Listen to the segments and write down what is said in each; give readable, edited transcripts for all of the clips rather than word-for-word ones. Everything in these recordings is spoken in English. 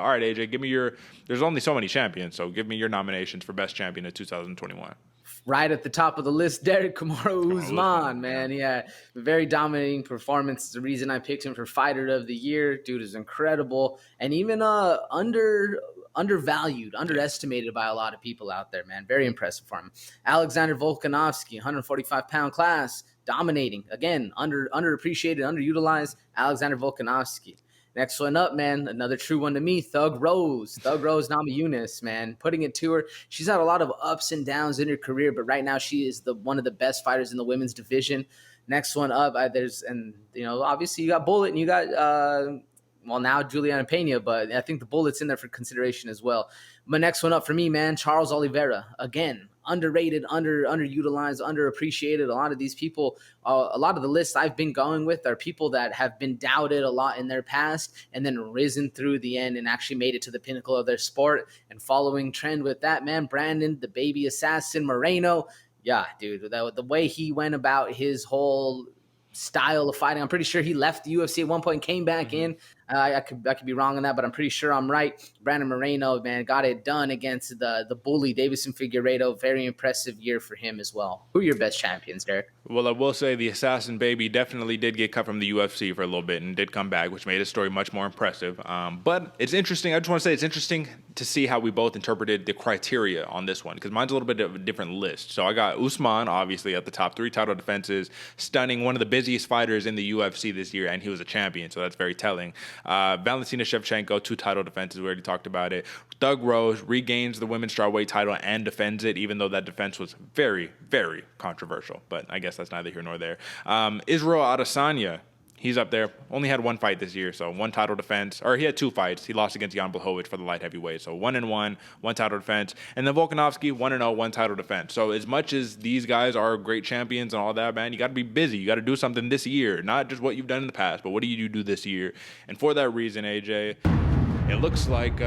All right, AJ, give me your. There's only so many champions, so give me your nominations for best champion of 2021. Right at the top of the list, Derek Camaro Usman, man. Yeah, very dominating performance. It's the reason I picked him for Fighter of the Year. Dude is incredible. And even undervalued, underestimated by a lot of people out there, man. Very impressive for him. Alexander Volkanovski, 145-pound class, dominating. Again, underappreciated, underutilized. Alexander Volkanovski. Next one up, man, another true one to me, Thug Rose Namajunas, man, putting it to her. She's had a lot of ups and downs in her career, but right now she is one of the best fighters in the women's division. Next one up, obviously you got Bullet and you got, now Juliana Pena, but I think the Bullet's in there for consideration as well. But next one up for me, man, Charles Oliveira, again, underrated, underutilized, underappreciated. A lot of these people, a lot of the lists I've been going with are people that have been doubted a lot in their past and then risen through the end and actually made it to the pinnacle of their sport. And following trend with that, man, Brandon, the baby assassin, Moreno. Yeah, dude, the way he went about his whole style of fighting. I'm pretty sure he left the UFC at one point and came back in. I could be wrong on that, but I'm pretty sure I'm right. Brandon Moreno, man, got it done against the bully, Davison Figueiredo. Very impressive year for him as well. Who are your best champions, Derek? Well, I will say the assassin baby definitely did get cut from the UFC for a little bit and did come back, which made his story much more impressive. But it's interesting. I just want to say it's interesting to see how we both interpreted the criteria on this one, because mine's a little bit of a different list. So I got Usman, obviously, at the top, 3 title defenses, stunning, one of the busiest fighters in the UFC this year, and he was a champion, so that's very telling. Valentina Shevchenko, 2 title defenses. We already talked about it. Thug Rose regains the women's strawweight title and defends it, even though that defense was very, very controversial. But I guess that's neither here nor there. Israel Adesanya, he's up there. Only had 1 fight this year, so 1 title defense. Or he had 2 fights. He lost against Jan Blachowicz for the light heavyweight. So 1-1, 1 title defense. And then Volkanovski, 1-0, 1 title defense. So as much as these guys are great champions and all that, man, you got to be busy. You got to do something this year. Not just what you've done in the past, but what do you do this year? And for that reason, AJ, it looks like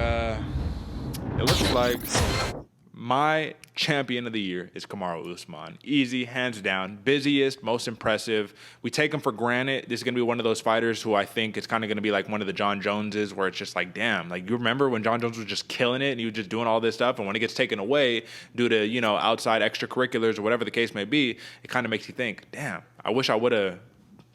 my champion of the year is Camaro Usman. Easy, hands down. Busiest, most impressive. We take him for granted. This is going to be one of those fighters who I think it's kind of going to be like one of the John Joneses, where it's just like, damn, like you remember when John Jones was just killing it and he was just doing all this stuff, and when it gets taken away due to, outside extracurriculars or whatever the case may be, it kind of makes you think, damn, I wish I would have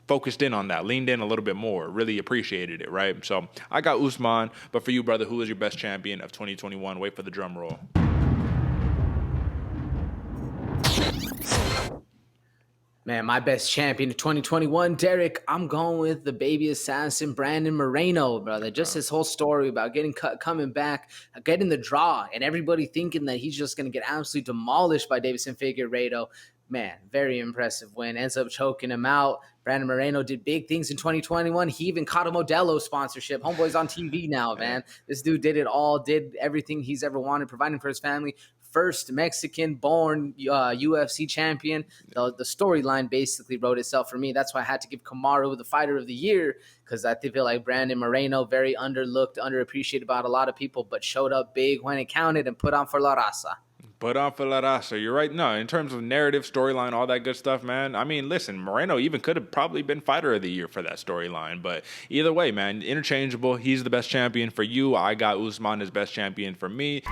focused in on that, leaned in a little bit more, really appreciated it, right? So I got Usman, but for you, brother, who is your best champion of 2021? Wait for the drum roll. Man, my best champion of 2021, Derek, I'm going with the baby assassin, Brandon Moreno, brother. Just his whole story about getting cut, coming back, getting the draw, and everybody thinking that he's just going to get absolutely demolished by Davison Figueiredo. Man, very impressive win. Ends up choking him out. Brandon Moreno did big things in 2021. He even caught a Modelo sponsorship. Homeboy's on TV now, man. This dude did it all, did everything he's ever wanted, providing for his family. First Mexican-born UFC champion. The storyline basically wrote itself for me. That's why I had to give Camaro the Fighter of the Year, because I feel like Brandon Moreno, very underlooked, underappreciated by a lot of people, but showed up big when it counted and put on for La Raza. Put on for La Raza. You're right. No, in terms of narrative, storyline, all that good stuff, man. I mean, listen, Moreno even could have probably been Fighter of the Year for that storyline. But either way, man, interchangeable. He's the best champion for you. I got Usman as best champion for me.